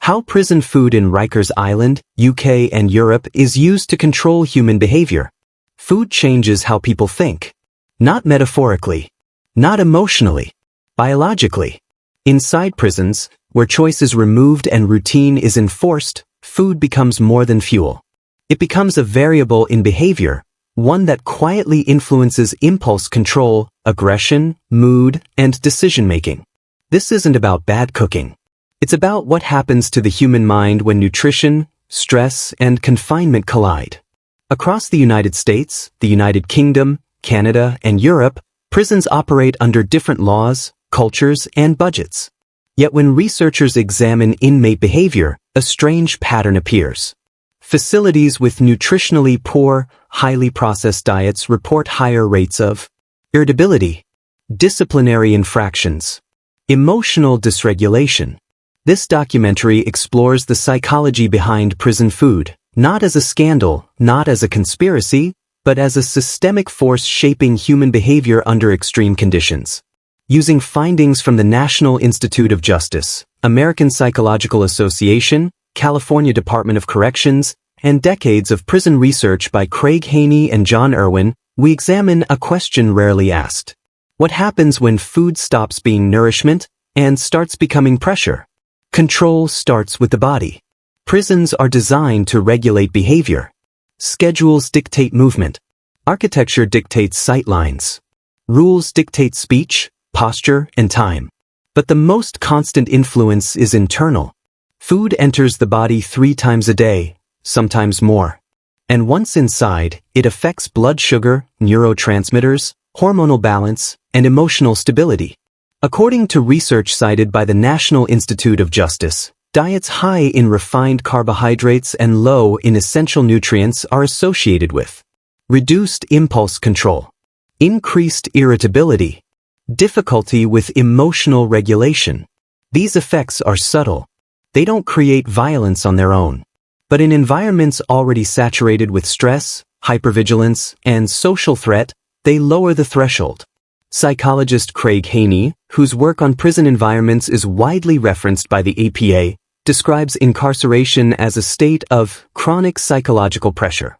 How prison food in Rikers Island, UK and Europe is used to control human behavior. Food changes how people think. Not metaphorically. Not emotionally. Biologically. Inside prisons, where choice is removed and routine is enforced, food becomes more than fuel. It becomes a variable in behavior, one that quietly influences impulse control, aggression, mood, and decision-making. This isn't about bad cooking. It's about what happens to the human mind when nutrition, stress, and confinement collide. Across the United States, the United Kingdom, Canada, and Europe, prisons operate under different laws, cultures, and budgets. Yet when researchers examine inmate behavior, a strange pattern appears. Facilities with nutritionally poor, highly processed diets report higher rates of irritability, disciplinary infractions, emotional dysregulation. This documentary explores the psychology behind prison food, not as a scandal, not as a conspiracy, but as a systemic force shaping human behavior under extreme conditions. Using findings from the National Institute of Justice, American Psychological Association, California Department of Corrections, and decades of prison research by Craig Haney and John Irwin, we examine a question rarely asked. What happens when food stops being nourishment and starts becoming pressure? Control starts with the body. Prisons are designed to regulate behavior. Schedules dictate movement. Architecture dictates sightlines. Rules dictate speech, posture, and time. But the most constant influence is internal. Food enters the body 3 times a day, sometimes more. And once inside, it affects blood sugar, neurotransmitters, hormonal balance, and emotional stability. According to research cited by the National Institute of Justice, diets high in refined carbohydrates and low in essential nutrients are associated with reduced impulse control, increased irritability, difficulty with emotional regulation. These effects are subtle. They don't create violence on their own. But in environments already saturated with stress, hypervigilance, and social threat, they lower the threshold. Psychologist Craig Haney, whose work on prison environments is widely referenced by the APA, describes incarceration as a state of chronic psychological pressure.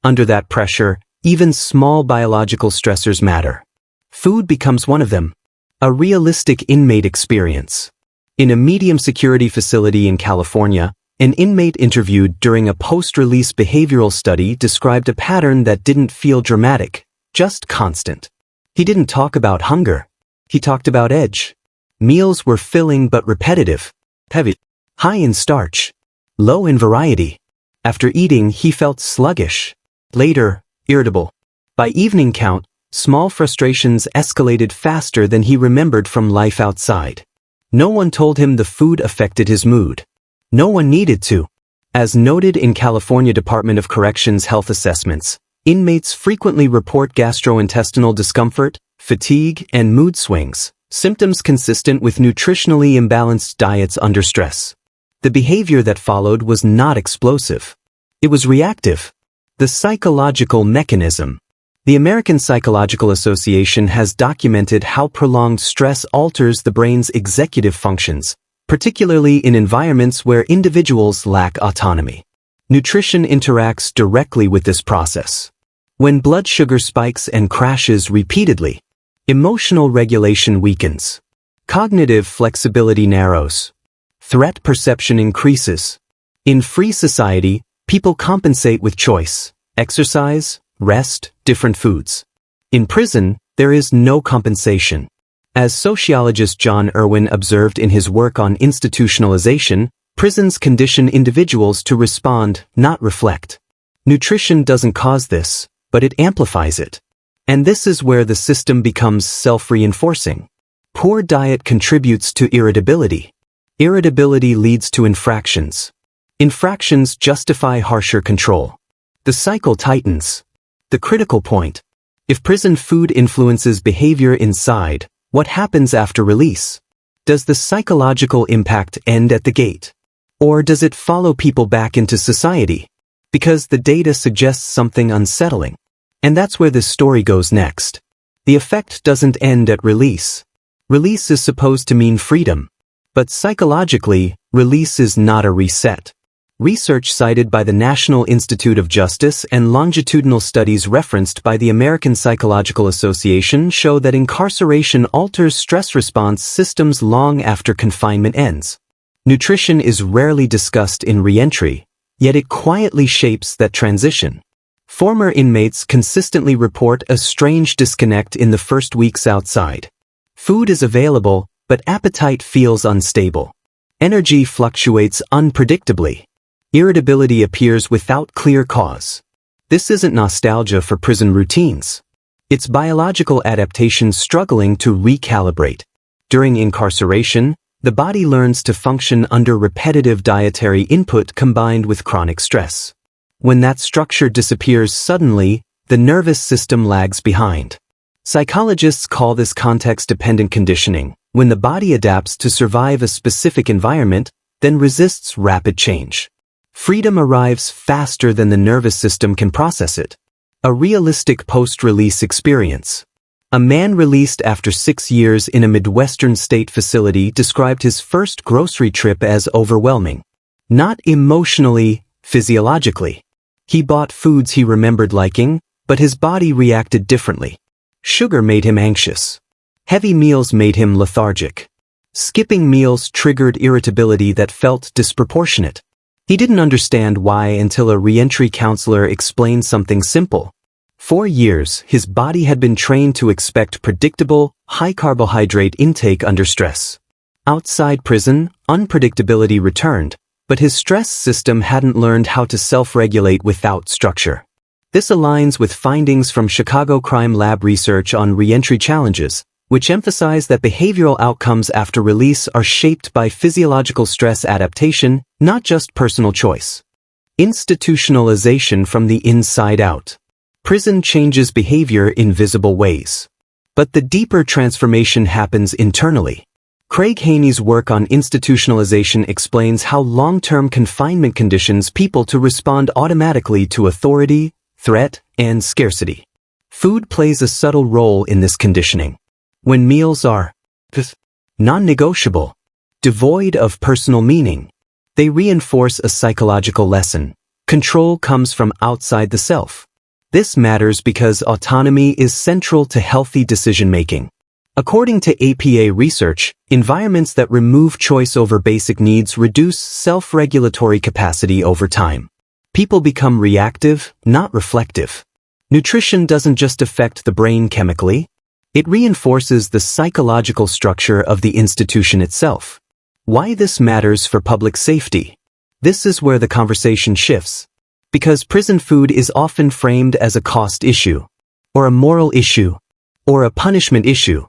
Under that pressure, even small biological stressors matter. Food becomes one of them. A realistic inmate experience. In a medium security facility in California, an inmate interviewed during a post-release behavioral study described a pattern that didn't feel dramatic, just constant. He didn't talk about hunger. He talked about edge. Meals were filling but repetitive, heavy, high in starch, low in variety. After eating, he felt sluggish. Later, irritable. By evening count, small frustrations escalated faster than he remembered from life outside. No one told him the food affected his mood. No one needed to. As noted in California Department of Corrections health assessments, inmates frequently report gastrointestinal discomfort, fatigue, and mood swings, symptoms consistent with nutritionally imbalanced diets under stress. The behavior that followed was not explosive. It was reactive. The psychological mechanism. The American Psychological Association has documented how prolonged stress alters the brain's executive functions, particularly in environments where individuals lack autonomy. Nutrition interacts directly with this process. When blood sugar spikes and crashes repeatedly, emotional regulation weakens. Cognitive flexibility narrows. Threat perception increases. In free society, people compensate with choice, exercise, rest, different foods. In prison, there is no compensation. As sociologist John Irwin observed in his work on institutionalization, prisons condition individuals to respond, not reflect. Nutrition doesn't cause this, but it amplifies it. And this is where the system becomes self-reinforcing. Poor diet contributes to irritability. Irritability leads to infractions. Infractions justify harsher control. The cycle tightens. The critical point. If prison food influences behavior inside, what happens after release? Does the psychological impact end at the gate? Or does it follow people back into society? Because the data suggests something unsettling. And that's where this story goes next. The effect doesn't end at release. Release is supposed to mean freedom. But psychologically, release is not a reset. Research cited by the National Institute of Justice and longitudinal studies referenced by the American Psychological Association show that incarceration alters stress response systems long after confinement ends. Nutrition is rarely discussed in reentry, yet it quietly shapes that transition. Former inmates consistently report a strange disconnect in the first weeks outside. Food is available, but appetite feels unstable. Energy fluctuates unpredictably. Irritability appears without clear cause. This isn't nostalgia for prison routines. It's biological adaptation struggling to recalibrate. During incarceration, the body learns to function under repetitive dietary input combined with chronic stress. When that structure disappears suddenly, the nervous system lags behind. Psychologists call this context-dependent conditioning, when the body adapts to survive a specific environment, then resists rapid change. Freedom arrives faster than the nervous system can process it. A realistic post-release experience. A man released after 6 years in a Midwestern state facility described his first grocery trip as overwhelming. Not emotionally, physiologically. He bought foods he remembered liking, but his body reacted differently. Sugar made him anxious. Heavy meals made him lethargic. Skipping meals triggered irritability that felt disproportionate. He didn't understand why until a reentry counselor explained something simple. For years, his body had been trained to expect predictable, high-carbohydrate intake under stress. Outside prison, unpredictability returned, but his stress system hadn't learned how to self-regulate without structure. This aligns with findings from Chicago Crime Lab research on reentry challenges, which emphasize that behavioral outcomes after release are shaped by physiological stress adaptation, not just personal choice. Institutionalization from the inside out. Prison changes behavior in visible ways. But the deeper transformation happens internally. Craig Haney's work on institutionalization explains how long-term confinement conditions people to respond automatically to authority, threat, and scarcity. Food plays a subtle role in this conditioning. When meals are non-negotiable, devoid of personal meaning, they reinforce a psychological lesson. Control comes from outside the self. This matters because autonomy is central to healthy decision-making. According to APA research, environments that remove choice over basic needs reduce self-regulatory capacity over time. People become reactive, not reflective. Nutrition doesn't just affect the brain chemically. It reinforces the psychological structure of the institution itself. Why this matters for public safety? This is where the conversation shifts. Because prison food is often framed as a cost issue, or a moral issue, or a punishment issue.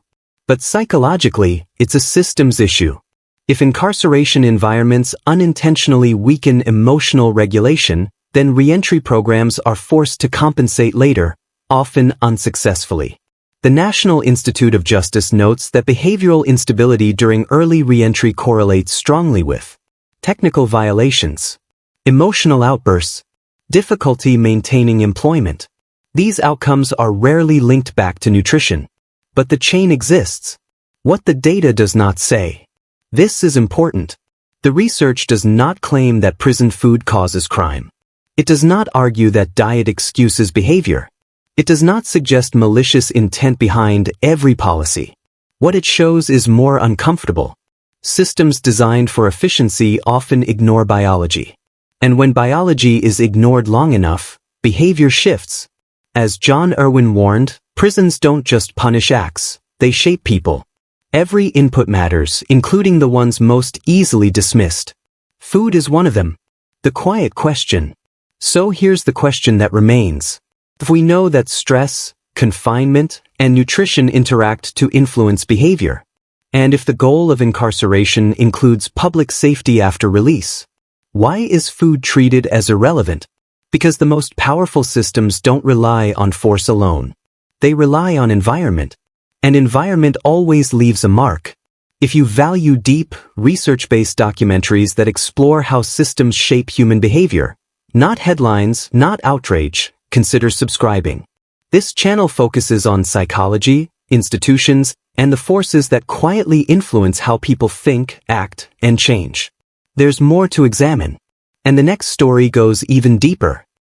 But psychologically, it's a systems issue. If incarceration environments unintentionally weaken emotional regulation, then reentry programs are forced to compensate later, often unsuccessfully. The National Institute of Justice notes that behavioral instability during early reentry correlates strongly with technical violations, emotional outbursts, difficulty maintaining employment. These outcomes are rarely linked back to nutrition. But the chain exists. What the data does not say. This is important. The research does not claim that prison food causes crime. It does not argue that diet excuses behavior. It does not suggest malicious intent behind every policy. What it shows is more uncomfortable. Systems designed for efficiency often ignore biology. And when biology is ignored long enough, behavior shifts. As John Irwin warned, prisons don't just punish acts, they shape people. Every input matters, including the ones most easily dismissed. Food is one of them. The quiet question. So here's the question that remains. If we know that stress, confinement, and nutrition interact to influence behavior, and if the goal of incarceration includes public safety after release, why is food treated as irrelevant? Because the most powerful systems don't rely on force alone. They rely on environment. And environment always leaves a mark. If you value deep, research-based documentaries that explore how systems shape human behavior, not headlines, not outrage, consider subscribing. This channel focuses on psychology, institutions, and the forces that quietly influence how people think, act, and change. There's more to examine. And the next story goes even deeper.